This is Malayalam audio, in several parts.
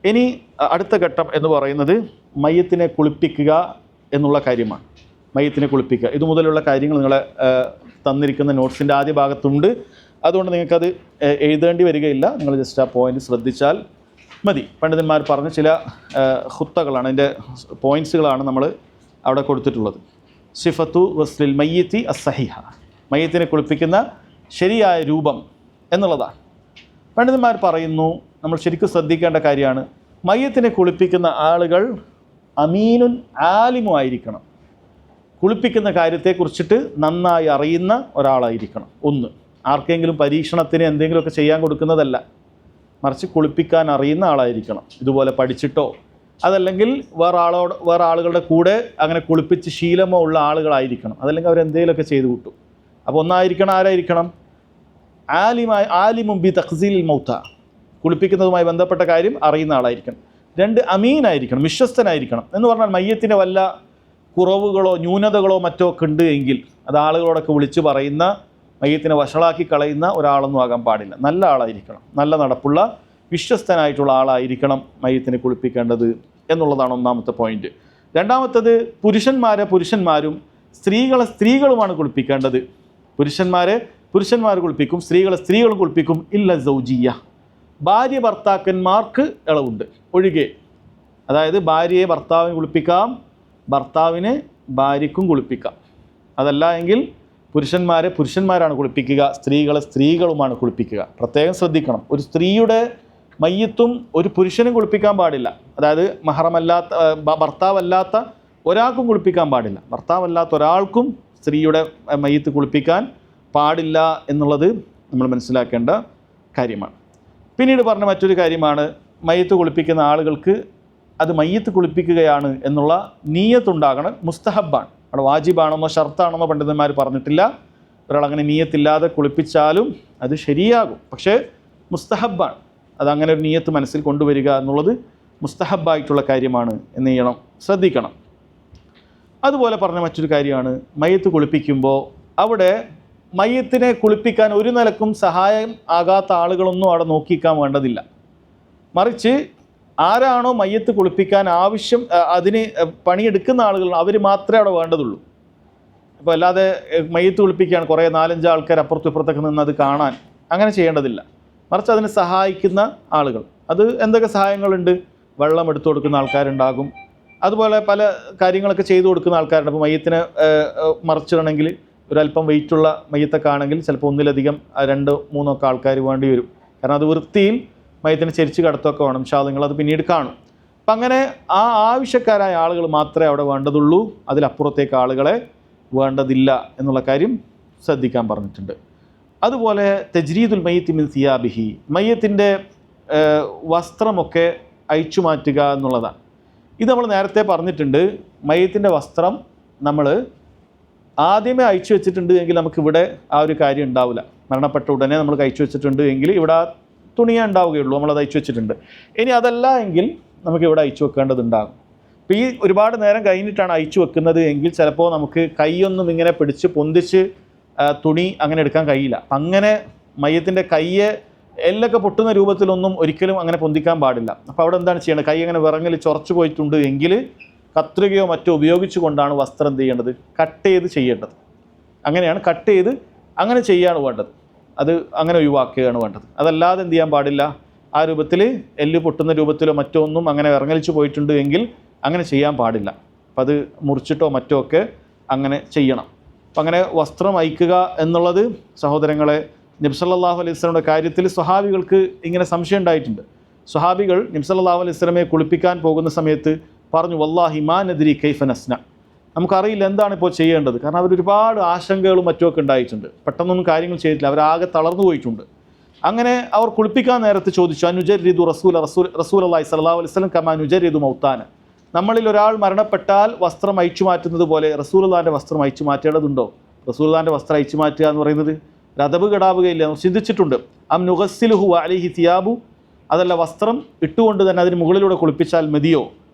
ഇനി അടുത്ത ഘട്ടം എന്ന് പറയുന്നത് മയ്യത്തിനെ കുളിപ്പിക്കുക എന്നുള്ള കാര്യമാണ്. മയ്യത്തിനെ കുളിപ്പിക്കുക, ഇതുമുതലുള്ള കാര്യങ്ങൾ നിങ്ങളെ തന്നിരിക്കുന്ന നോട്ട്സിൻ്റെ ആദ്യ ഭാഗത്തുണ്ട്. അതുകൊണ്ട് നിങ്ങൾക്കത് എഴുതേണ്ടി വരികയില്ല. നിങ്ങൾ ജസ്റ്റ് ആ പോയിന്റ് ശ്രദ്ധിച്ചാൽ മതി. പണ്ഡിതന്മാർ പറഞ്ഞ ചില ഖുത്തകളാണ്, അതിൻ്റെ പോയിൻറ്റ്സുകളാണ് നമ്മൾ അവിടെ കൊടുത്തിട്ടുള്ളത്. സിഫത്തു വസ്ലിൽ മയ്യത്തി അസ്സഹിഹ, മയ്യത്തിനെ കുളിപ്പിക്കുന്ന ശരിയായ രൂപം എന്നുള്ളതാണ്. പണ്ഡിതന്മാർ പറയുന്നു, നമ്മൾ ശരിക്കും ശ്രദ്ധിക്കേണ്ട കാര്യമാണ്, മയ്യത്തിനെ കുളിപ്പിക്കുന്ന ആളുകൾ അമീനുൻ ആലിമും ആയിരിക്കണം. കുളിപ്പിക്കുന്ന കാര്യത്തെക്കുറിച്ചിട്ട് നന്നായി അറിയുന്ന ഒരാളായിരിക്കണം. ഒന്ന്, ആർക്കെങ്കിലും പരീക്ഷണത്തിന് എന്തെങ്കിലുമൊക്കെ ചെയ്യാൻ കൊടുക്കുന്നതല്ല, മറിച്ച് കുളിപ്പിക്കാൻ അറിയുന്ന ആളായിരിക്കണം. ഇതുപോലെ പഠിച്ചിട്ടോ അതല്ലെങ്കിൽ വേറെ ആളുകളുടെ കൂടെ അങ്ങനെ കുളിപ്പിച്ച് ശീലമോ ഉള്ള ആളുകളായിരിക്കണം. അതല്ലെങ്കിൽ അവരെന്തെങ്കിലുമൊക്കെ ചെയ്തു കൂട്ടും. അപ്പോൾ ഒന്നായിരിക്കണം, ആരായിരിക്കണം? ആലിമും ബി തഖ്സീലിൽ മൗത്ത, കുളിപ്പിക്കുന്നതുമായി ബന്ധപ്പെട്ട കാര്യം അറിയുന്ന ആളായിരിക്കണം. രണ്ട്, അമീനായിരിക്കണം, വിശ്വസ്തനായിരിക്കണം. എന്ന് പറഞ്ഞാൽ മയ്യത്തിൻ്റെ വല്ല കുറവുകളോ ന്യൂനതകളോ മറ്റോ ഒക്കെ ഉണ്ട് എങ്കിൽ അത് ആളുകളോടൊക്കെ വിളിച്ച് പറയുന്ന, മയ്യത്തിനെ വഷളാക്കി കളയുന്ന ഒരാളൊന്നും ആകാൻ പാടില്ല. നല്ല ആളായിരിക്കണം, നല്ല നടപ്പുള്ള വിശ്വസ്തനായിട്ടുള്ള ആളായിരിക്കണം മയ്യത്തിനെ കുളിപ്പിക്കേണ്ടത് എന്നുള്ളതാണ് ഒന്നാമത്തെ പോയിന്റ്. രണ്ടാമത്തത്, പുരുഷന്മാരും സ്ത്രീകളുമാണ് കുളിപ്പിക്കേണ്ടത്. പുരുഷന്മാർ കുളിപ്പിക്കും, സ്ത്രീകളും കുളിപ്പിക്കും. ഇല്ല സൗജിയ, ഭാര്യ ഭർത്താക്കന്മാർക്ക് ഇളവുണ്ട് ഒഴികെ. അതായത് ഭാര്യയെ ഭർത്താവിന് കുളിപ്പിക്കാം, ഭർത്താവിന് ഭാര്യയ്ക്കും കുളിപ്പിക്കാം. അതല്ല എങ്കിൽ പുരുഷന്മാരാണ് കുളിപ്പിക്കുക, സ്ത്രീകളുമാണ് കുളിപ്പിക്കുക. പ്രത്യേകം ശ്രദ്ധിക്കണം, ഒരു സ്ത്രീയുടെ മയ്യത്തും ഒരു പുരുഷനും കുളിപ്പിക്കാൻ പാടില്ല. അതായത് മഹറമല്ലാത്ത ഭർത്താവല്ലാത്ത ഒരാൾക്കും കുളിപ്പിക്കാൻ പാടില്ല. ഭർത്താവല്ലാത്ത ഒരാൾക്കും സ്ത്രീയുടെ മയ്യത്ത് കുളിപ്പിക്കാൻ പാടില്ല എന്നുള്ളത് നമ്മൾ മനസ്സിലാക്കേണ്ട കാര്യമാണ്. പിന്നീട് പറഞ്ഞ മറ്റൊരു കാര്യമാണ്, മയ്യത്ത് കുളിപ്പിക്കുന്ന ആളുകൾക്ക് അത് മയ്യത്ത് കുളിപ്പിക്കുകയാണ് എന്നുള്ള നീയത്തുണ്ടാകണം. മുസ്തഹബാണ്, അവിടെ വാജിബാണെന്നോ ഷർത്താണെന്നോ പണ്ഡിതന്മാർ പറഞ്ഞിട്ടില്ല. ഒരാളങ്ങനെ നീയത്തില്ലാതെ കുളിപ്പിച്ചാലും അത് ശരിയാകും, പക്ഷേ മുസ്തഹബാണ്. അതങ്ങനെ ഒരു നീയത്ത് മനസ്സിൽ കൊണ്ടുവരിക എന്നുള്ളത് മുസ്തഹബായിട്ടുള്ള കാര്യമാണ് എന്ന് ചെയ്യണം, ശ്രദ്ധിക്കണം. അതുപോലെ പറഞ്ഞ മറ്റൊരു കാര്യമാണ്, മയ്യത്ത് കുളിപ്പിക്കുമ്പോൾ അവിടെ മയ്യത്തിനെ കുളിപ്പിക്കാൻ ഒരു നിലക്കും സഹായം ആകാത്ത ആളുകളൊന്നും അവിടെ നോക്കിക്കാൻ വേണ്ടതില്ല. മറിച്ച് ആരാണോ മയ്യത്ത് കുളിപ്പിക്കാൻ ആവശ്യം, അതിന് പണിയെടുക്കുന്ന ആളുകൾ, അവർ മാത്രമേ അവിടെ വേണ്ടതുള്ളൂ. ഇപ്പോൾ അല്ലാതെ മയ്യത്ത് കുളിപ്പിക്കുകയാണ്, കുറേ 4-5 ആൾക്കാർ അപ്പുറത്തും ഇപ്പുറത്തൊക്കെ നിന്ന് അത് കാണാൻ, അങ്ങനെ ചെയ്യേണ്ടതില്ല. മറിച്ച് അതിനെ സഹായിക്കുന്ന ആളുകൾ, അത് എന്തൊക്കെ സഹായങ്ങളുണ്ട്, വെള്ളം എടുത്തു കൊടുക്കുന്ന ആൾക്കാരുണ്ടാകും, അതുപോലെ പല കാര്യങ്ങളൊക്കെ ചെയ്തു കൊടുക്കുന്ന ആൾക്കാരുണ്ട്. അപ്പോൾ മയ്യത്തിനെ മറിച്ചിടണമെങ്കിൽ ഒരല്പം വെയിറ്റുള്ള മയ്യത്തൊക്കെ ആണെങ്കിൽ ചിലപ്പോൾ ഒന്നിലധികം 2-3 ഒക്കെ ആൾക്കാർ വേണ്ടി വരും. കാരണം അത് വൃത്തിയിൽ മയ്യത്തിനെ ചരിച്ച് കടത്തൊക്കെ വേണം. നിങ്ങളത് പിന്നീട് കാണും. അപ്പം അങ്ങനെ ആ ആവശ്യക്കാരായ ആളുകൾ മാത്രമേ അവിടെ വേണ്ടതുള്ളൂ, അതിലപ്പുറത്തേക്ക് ആളുകളെ വേണ്ടതില്ല എന്നുള്ള കാര്യം ശ്രദ്ധിക്കാൻ പറഞ്ഞിട്ടുണ്ട്. അതുപോലെ തജ്രീദുൽ മയ്യിത്തി മിൻ സിയാബിഹി, മയ്യത്തിൻ്റെ വസ്ത്രമൊക്കെ അഴിച്ചു മാറ്റുക എന്നുള്ളതാണ്. ഇത് നമ്മൾ നേരത്തെ പറഞ്ഞിട്ടുണ്ട്. മയ്യത്തിൻ്റെ വസ്ത്രം നമ്മൾ ആദ്യമേ അഴിച്ചു വെച്ചിട്ടുണ്ട് എങ്കിൽ നമുക്കിവിടെ ആ ഒരു കാര്യം ഉണ്ടാവില്ല. മരണപ്പെട്ട ഉടനെ നമ്മൾ കഴിച്ചു വെച്ചിട്ടുണ്ട് എങ്കിൽ ഇവിടെ ആ തുണിയേ ഉണ്ടാവുകയുള്ളൂ, നമ്മളത് അയച്ചു വെച്ചിട്ടുണ്ട്. ഇനി അതല്ല എങ്കിൽ നമുക്കിവിടെ അയച്ചു വെക്കേണ്ടതുണ്ടാകും. അപ്പോൾ ഈ ഒരുപാട് നേരം കഴിഞ്ഞിട്ടാണ് അയച്ചു വെക്കുന്നത് എങ്കിൽ ചിലപ്പോൾ നമുക്ക് കൈയൊന്നും ഇങ്ങനെ പിടിച്ച് പൊന്തിച്ച് തുണി അങ്ങനെ എടുക്കാൻ കഴിയില്ല. അങ്ങനെ മയ്യത്തിൻ്റെ കയ്യെ എല്ലൊക്കെ പൊട്ടുന്ന രൂപത്തിലൊന്നും ഒരിക്കലും അങ്ങനെ പൊന്തിക്കാൻ പാടില്ല. അപ്പോൾ അവിടെ എന്താണ് ചെയ്യേണ്ടത്, കൈ അങ്ങനെ വിറങ്ങൽ ചൊറച്ചു പോയിട്ടുണ്ട് എങ്കിൽ കത്രികയോ മറ്റോ ഉപയോഗിച്ചു കൊണ്ടാണ് വസ്ത്രം എന്ത് ചെയ്യേണ്ടത്, കട്ട് ചെയ്ത് ചെയ്യേണ്ടത്. അങ്ങനെയാണ് കട്ട് ചെയ്ത് അങ്ങനെ ചെയ്യാണ് വേണ്ടത്, അത് അങ്ങനെ ഒഴിവാക്കുകയാണ് വേണ്ടത്. അതല്ലാതെ എന്ത് ചെയ്യാൻ പാടില്ല, ആ രൂപത്തിൽ എല്ല് പൊട്ടുന്ന രൂപത്തിലോ മറ്റോ ഒന്നും അങ്ങനെ ഇറങ്ങലിച്ച് പോയിട്ടുണ്ട് എങ്കിൽ അങ്ങനെ ചെയ്യാൻ പാടില്ല. അപ്പം അത് മുറിച്ചിട്ടോ മറ്റോ ഒക്കെ അങ്ങനെ ചെയ്യണം. അപ്പം അങ്ങനെ വസ്ത്രം അയക്കുക എന്നുള്ളത് സഹോദരങ്ങളെ, നബി സല്ലല്ലാഹു അലൈഹി വസല്ലമയുടെ കാര്യത്തിൽ സ്വഹാബികൾക്ക് ഇങ്ങനെ സംശയം ഉണ്ടായിട്ടുണ്ട്. സ്വഹാബികൾ നബി സല്ലല്ലാഹു അലൈഹി വസല്ലമയെ കുളിപ്പിക്കാൻ പോകുന്ന സമയത്ത് പറഞ്ഞു, വല്ലാഹി മാ നദ്രി കൈഫ നസ്ന, നമുക്കറിയില്ല എന്താണ് ഇപ്പോൾ ചെയ്യേണ്ടത്. കാരണം അവരൊരുപാട് ആശങ്കകളും മറ്റുമൊക്കെ ഉണ്ടായിട്ടുണ്ട്, പെട്ടെന്നൊന്നും കാര്യങ്ങൾ ചെയ്തിട്ടില്ല, അവരാകെ തളർന്നു പോയിട്ടുണ്ട്. അങ്ങനെ അവർ കുളിപ്പിക്കാൻ നേരത്ത് ചോദിച്ചു, അനുജരിദു റസൂലുള്ളാഹി സ്വല്ലല്ലാഹു അലൈഹി വസല്ലം കമാ അനുജരിദു മൗതാന, നമ്മളിൽ ഒരാൾ മരണപ്പെട്ടാൽ വസ്ത്രം അയച്ചു മാറ്റുന്നത് പോലെ റസൂലുള്ളാഹിൻ്റെ വസ്ത്രം അയച്ചു മാറ്റേണ്ടതുണ്ടോ? റസൂലുള്ളാഹിൻ്റെ വസ്ത്രം അയച്ചു മാറ്റുക എന്ന് പറയുന്നത് രതബ് കെടാവുകയില്ല, നമ്മൾ ചിന്തിച്ചിട്ടുണ്ട്. അം നുഗസ്സിലുഹു അലൈഹി തിയാബു, അതല്ല വസ്ത്രം ഇട്ടുകൊണ്ട് തന്നെ അതിന് മുകളിലൂടെ കുളിപ്പിച്ചാൽ മതിയോ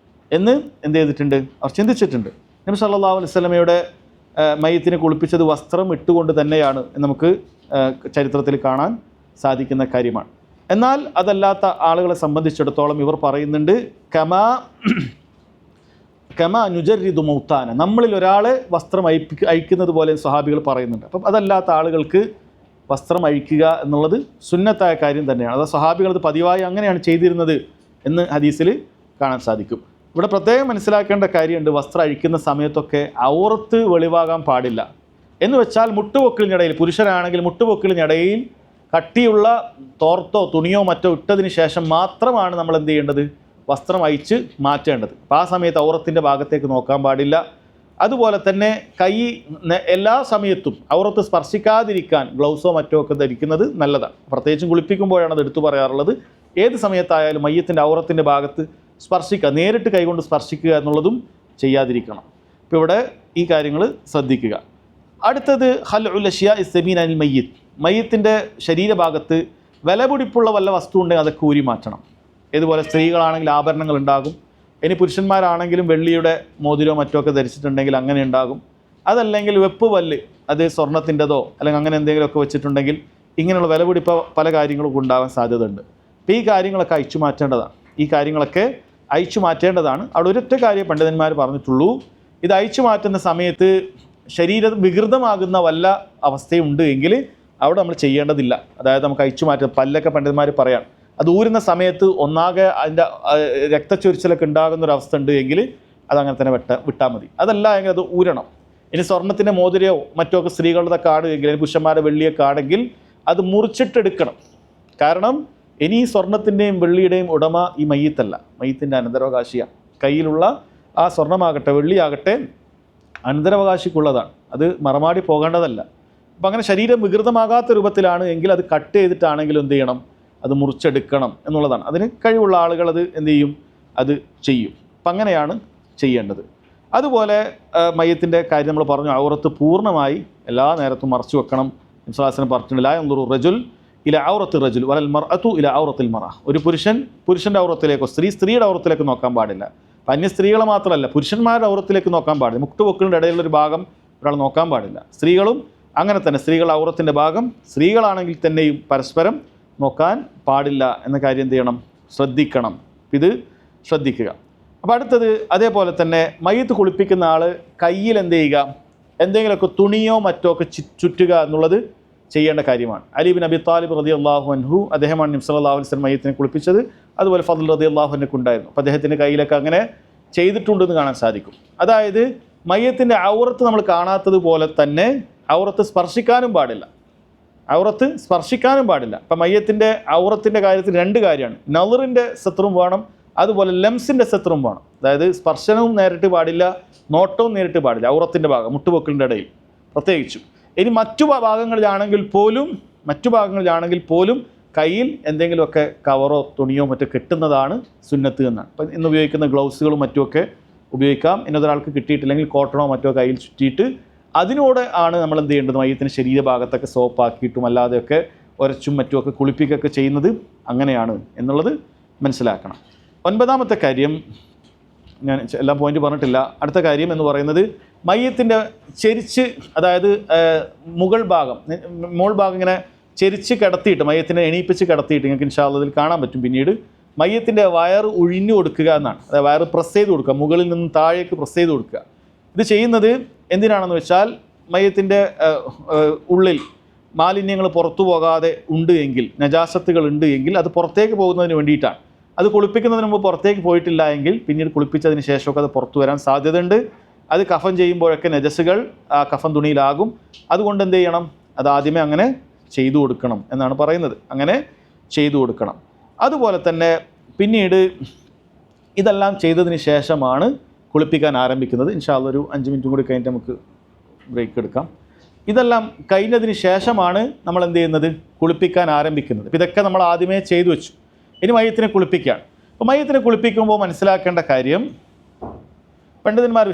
എന്ന് എന്ത് ചെയ്തിട്ടുണ്ട്, അവർ ചിന്തിച്ചിട്ടുണ്ട്. നബി സല്ലല്ലാഹു അലൈഹി വസല്ലമയുടെ മയ്യത്തിനെ കുളിപ്പിച്ചത് വസ്ത്രം ഇട്ടുകൊണ്ട് തന്നെയാണ് എന്ന് നമുക്ക് ചരിത്രത്തിൽ കാണാൻ സാധിക്കുന്ന കാര്യമാണ്. എന്നാൽ അതല്ലാത്ത ആളുകളെ സംബന്ധിച്ചിടത്തോളം ഇവർ പറയുന്നുണ്ട് കമാ നുജരിദു മൗത്താന, നമ്മളിൽ ഒരാളെ വസ്ത്രം അഴിക്കുന്നത് പോലെ സ്വഹാബികൾ പറയുന്നുണ്ട്. അപ്പം അതല്ലാത്ത ആളുകൾക്ക് വസ്ത്രം അഴിക്കുക എന്നുള്ളത് സുന്നത്തായ കാര്യം തന്നെയാണ്. അത് സ്വഹാബികൾ അത് പതിവായി അങ്ങനെയാണ് ചെയ്തിരുന്നത് എന്ന് ഹദീസിൽ കാണാൻ സാധിക്കും. ഇവിടെ പ്രത്യേകം മനസ്സിലാക്കേണ്ട കാര്യമുണ്ട്, വസ്ത്രം അഴിക്കുന്ന സമയത്തൊക്കെ ഔറത്ത് വെളിവാകാൻ പാടില്ല. എന്ന് വെച്ചാൽ മുട്ടുപൊക്കിളിനിടയിൽ, പുരുഷനാണെങ്കിൽ മുട്ടുപൊക്കിളിനിടയിൽ കട്ടിയുള്ള തോർത്തോ തുണിയോ മറ്റോ ഇട്ടതിന് ശേഷം മാത്രമാണ് നമ്മൾ എന്ത് ചെയ്യേണ്ടത്, വസ്ത്രം അഴിച്ച് മാറ്റേണ്ടത്. അപ്പോൾ ആ സമയത്ത് ഔറത്തിൻ്റെ ഭാഗത്തേക്ക് നോക്കാൻ പാടില്ല. അതുപോലെ തന്നെ കൈ എല്ലാ സമയത്തും ഔറത്ത് സ്പർശിക്കാതിരിക്കാൻ ഗ്ലൗസോ മറ്റോ ഒക്കെ ധരിക്കുന്നത് നല്ലതാണ്. പ്രത്യേകിച്ചും കുളിപ്പിക്കുമ്പോഴാണ് അത് എടുത്തു പറയാറുള്ളത്. ഏത് സമയത്തായാലും മയ്യത്തിൻ്റെ ഔറത്തിൻ്റെ ഭാഗത്ത് സ്പർശിക്കുക, നേരിട്ട് കൈകൊണ്ട് സ്പർശിക്കുക എന്നുള്ളതും ചെയ്യാതിരിക്കണം. ഇപ്പോൾ ഇവിടെ ഈ കാര്യങ്ങൾ ശ്രദ്ധിക്കുക. അടുത്തത് ഹൽഉൽ അശ്യാ ഇസ്സമീൻ അനിൽ മയ്യിത്ത്, മയ്യത്തിൻ്റെ ശരീരഭാഗത്ത് വിലപിടിപ്പുള്ള വല്ല വസ്തു ഉണ്ടെങ്കിൽ അതൊക്കെ ഊരി മാറ്റണം. ഇതുപോലെ സ്ത്രീകളാണെങ്കിൽ ആഭരണങ്ങൾ ഉണ്ടാകും. ഇനി പുരുഷന്മാരാണെങ്കിലും വെള്ളിയുടെ മോതിരോ മറ്റോ ഒക്കെ ധരിച്ചിട്ടുണ്ടെങ്കിൽ അങ്ങനെ ഉണ്ടാകും. അതല്ലെങ്കിൽ വെപ്പ് പല്ല്, അത് സ്വർണത്തിൻ്റെതോ അല്ലെങ്കിൽ അങ്ങനെ എന്തെങ്കിലുമൊക്കെ വെച്ചിട്ടുണ്ടെങ്കിൽ ഇങ്ങനെയുള്ള വിലപിടിപ്പ പല കാര്യങ്ങളും ഉണ്ടാകാൻ സാധ്യതയുണ്ട്. അപ്പോൾ ഈ കാര്യങ്ങളൊക്കെ അയച്ചു മാറ്റേണ്ടതാണ്. ഈ കാര്യങ്ങളൊക്കെ അയച്ചു മാറ്റേണ്ടതാണ്. അവിടെ ഒരൊറ്റ കാര്യം പണ്ഡിതന്മാർ പറഞ്ഞിട്ടുള്ളൂ, ഇത് അയച്ചു മാറ്റുന്ന സമയത്ത് ശരീരം വികൃതമാകുന്ന വല്ല അവസ്ഥയുണ്ട് എങ്കിൽ അവിടെ നമ്മൾ ചെയ്യേണ്ടതില്ല. അതായത് നമുക്ക് അയച്ചു മാറ്റുക, പല്ലൊക്കെ പണ്ഡിതന്മാർ പറയാം, അത് ഊരുന്ന സമയത്ത് ഒന്നാകെ അതിൻ്റെ രക്തച്ചൊരിച്ചിലൊക്കെ ഉണ്ടാകുന്നൊരവസ്ഥ ഉണ്ട് എങ്കിൽ അതങ്ങനെ തന്നെ വിട്ടാൽ മതി. അതല്ല എങ്കിൽ അത് ഊരണം. ഇനി സ്വർണത്തിൻ്റെ മോതിരയോ മറ്റോ ഒക്കെ സ്ത്രീകളുടെ കാടുമെങ്കിൽ, അല്ലെങ്കിൽ പുരുഷന്മാരുടെ വെള്ളിയൊക്കെ ആണെങ്കിൽ അത് മുറിച്ചിട്ടെടുക്കണം. കാരണം ഇനി ഈ സ്വർണത്തിൻ്റെയും വെള്ളിയുടെയും ഉടമ ഈ മയ്യത്തല്ല, മയ്യത്തിൻ്റെ അനന്തരാവകാശിയാണ്. കയ്യിലുള്ള ആ സ്വർണ്ണമാകട്ടെ വെള്ളിയാകട്ടെ അനന്തരാവകാശിക്കുള്ളതാണ്, അത് മറമാടി പോകേണ്ടതല്ല. അപ്പം അങ്ങനെ ശരീരം വികൃതമാകാത്ത രൂപത്തിലാണ് എങ്കിൽ അത് കട്ട് ചെയ്തിട്ടാണെങ്കിലും എന്ത് ചെയ്യണം, അത് മുറിച്ചെടുക്കണം എന്നുള്ളതാണ്. അതിന് കഴിവുള്ള ആളുകൾ അത് എന്ത് ചെയ്യും, അത് ചെയ്യും. അപ്പം അങ്ങനെയാണ് ചെയ്യേണ്ടത്. അതുപോലെ മയ്യത്തിൻ്റെ കാര്യം നമ്മൾ പറഞ്ഞു, ഔറത്ത് പൂർണ്ണമായി എല്ലാ നേരത്തും മറച്ചു വെക്കണം. ഇസ്ലാസിനെ പറഞ്ഞിട്ടുണ്ട്, ലാ യൻദുറു റജുൽ ഇല ഔറത്ത് റജുൽ വലൽ മർഅതു ഇല ഔറത്തിൽ മറ, ഒരു പുരുഷൻ്റെ ഔറത്തിലേക്കോ സ്ത്രീയുടെ ഔറത്തിലേക്ക് നോക്കാൻ പാടില്ല. അന്യ സ്ത്രീകളെ മാത്രമല്ല പുരുഷന്മാരുടെ ഔറത്തിലേക്ക് നോക്കാൻ പാടില്ല. മുട്ടുപൊക്കിളിൻ്റെ ഇടയിലുള്ളൊരു ഭാഗം ഒരാൾ നോക്കാൻ പാടില്ല. സ്ത്രീകളും അങ്ങനെ തന്നെ, സ്ത്രീകളുടെ ഔറത്തിൻ്റെ ഭാഗം സ്ത്രീകളാണെങ്കിൽ തന്നെയും പരസ്പരം നോക്കാൻ പാടില്ല എന്ന കാര്യം എന്ത് ചെയ്യണം, ശ്രദ്ധിക്കണം. ഇത് ശ്രദ്ധിക്കുക. അപ്പോൾ അടുത്തത് അതേപോലെ തന്നെ മയ്യത്ത് കുളിപ്പിക്കുന്ന ആൾ കയ്യിൽ എന്ത് ചെയ്യുക, എന്തെങ്കിലുമൊക്കെ തുണിയോ മറ്റോ ഒക്കെ ചുറ്റുക എന്നുള്ളത് ചെയ്യേണ്ട കാര്യമാണ്. അലി ബിൻ അബി താലിബ് റളിയല്ലാഹു അൻഹു, അദ്ദേഹമാണ് നബി സല്ലല്ലാഹു അലൈഹി വസല്ലം മയ്യത്തിനെ കുളിപ്പിച്ചത്. അതുപോലെ ഫദ്ൽ റളിയല്ലാഹു അൻഹു ഉണ്ടായിരുന്നു. അപ്പോൾ അദ്ദേഹത്തിൻ്റെ കയ്യിലൊക്കെ അങ്ങനെ ചെയ്തിട്ടുണ്ടെന്ന് കാണാൻ സാധിക്കും. അതായത് മയ്യത്തിൻ്റെ ഔറത്ത് നമ്മൾ കാണാത്തത് പോലെ തന്നെ ഔറത്ത് സ്പർശിക്കാനും പാടില്ല, ഔറത്ത് സ്പർശിക്കാനും പാടില്ല. അപ്പം മയ്യത്തിൻ്റെ ഔറത്തിൻ്റെ കാര്യത്തിൽ രണ്ട് കാര്യമാണ്, നളറിൻ്റെ സത്രും വേണം, അതുപോലെ ലംസിൻ്റെ സത്രും വേണം. അതായത് സ്പർശനവും നേരിട്ട് പാടില്ല, നോട്ടവും നേരിട്ട് പാടില്ല ഔറത്തിൻ്റെ ഭാഗം, മുട്ടുപൊക്കിളിൻ്റെ ഇടയിൽ പ്രത്യേകിച്ചും. ഇനി മറ്റു ഭാഗങ്ങളിലാണെങ്കിൽ പോലും കയ്യിൽ എന്തെങ്കിലുമൊക്കെ കവറോ തുണിയോ മറ്റോ കെട്ടുന്നതാണ് സുന്നത്ത് എന്നാണ്. അപ്പം ഇന്ന് ഉപയോഗിക്കുന്ന ഗ്ലൗസുകളും മറ്റുമൊക്കെ ഉപയോഗിക്കാം. ഇന്നൊരാൾക്ക് കിട്ടിയിട്ടില്ലെങ്കിൽ കോട്ടണോ മറ്റോ കയ്യിൽ ചുറ്റിയിട്ട് അതിനോട് ആണ് നമ്മൾ എന്ത് ചെയ്യേണ്ടത്, മയ്യത്തിന് ശരീരഭാഗത്തൊക്കെ സോപ്പാക്കിയിട്ടും അല്ലാതെയൊക്കെ ഉരച്ചും മറ്റുമൊക്കെ കുളിപ്പിക്കുകയൊക്കെ ചെയ്യുന്നത് അങ്ങനെയാണ് എന്നുള്ളത് മനസ്സിലാക്കണം. 9ാമത്തെ കാര്യം, ഞാൻ എല്ലാ പോയിന്റ് പറഞ്ഞിട്ടില്ല. അടുത്ത കാര്യം എന്ന് പറയുന്നത് മയ്യത്തിൻ്റെ ചെരിച്ച്, അതായത് മുകൾ ഭാഗം ഇങ്ങനെ ചെരിച്ച് കിടത്തിയിട്ട്, മയ്യത്തിനെ എണീപ്പിച്ച് കിടത്തിയിട്ട്, നിങ്ങൾക്ക് ഇൻഷാ അല്ലാഹ് ഇതിൽ കാണാൻ പറ്റും പിന്നീട്, മയ്യത്തിൻ്റെ വയറ് ഒഴിഞ്ഞു കൊടുക്കുക എന്നാണ്. അതായത് വയറ് പ്രസ് ചെയ്ത് കൊടുക്കുക, മുകളിൽ നിന്നും താഴേക്ക് പ്രസ് ചെയ്ത് കൊടുക്കുക. ഇത് ചെയ്യുന്നത് എന്തിനാണെന്ന് വെച്ചാൽ മയ്യത്തിൻ്റെ ഉള്ളിൽ മാലിന്യങ്ങൾ പുറത്തു പോകാതെ ഉണ്ട് എങ്കിൽ, നജാസത്തുകൾ ഉണ്ട് എങ്കിൽ അത് പുറത്തേക്ക് പോകുന്നതിന് വേണ്ടിയിട്ടാണ്. അത് കുളിപ്പിക്കുന്നതിന് മുമ്പ് പുറത്തേക്ക് പോയിട്ടില്ല എങ്കിൽ പിന്നീട് കുളിപ്പിച്ചതിന് ശേഷമൊക്കെ അത് പുറത്തു വരാൻ സാധ്യതയുണ്ട്. അത് കഫൻ ചെയ്യുമ്പോഴൊക്കെ നജസുകൾ ആ കഫൻ തുണിയിലാകും. അതുകൊണ്ട് എന്ത് ചെയ്യണം, അത് ആദ്യമേ അങ്ങനെ ചെയ്തു കൊടുക്കണം എന്നാണ് പറയുന്നത്. അങ്ങനെ ചെയ്തു കൊടുക്കണം. അതുപോലെ തന്നെ പിന്നീട് ഇതെല്ലാം ചെയ്തതിന് ശേഷമാണ് കുളിപ്പിക്കാൻ ആരംഭിക്കുന്നത്. ഇൻഷാ അല്ലാഹ് ഒരു 5 മിനിറ്റും കൂടി കഴിഞ്ഞിട്ട് നമുക്ക് ബ്രേക്ക് എടുക്കാം. ഇതെല്ലാം കഴിഞ്ഞതിന് ശേഷമാണ് നമ്മൾ എന്ത് ചെയ്യുന്നത്, കുളിപ്പിക്കാൻ ആരംഭിക്കുന്നത്. അപ്പോൾ ഇതൊക്കെ നമ്മൾ ആദ്യമേ ചെയ്തു വെച്ചു. ഇനി മയ്യത്തിനെ കുളിപ്പിക്കുകയാണ്. അപ്പോൾ മയ്യത്തിനെ കുളിപ്പിക്കുമ്പോൾ മനസ്സിലാക്കേണ്ട കാര്യം, പണ്ഡിതന്മാർ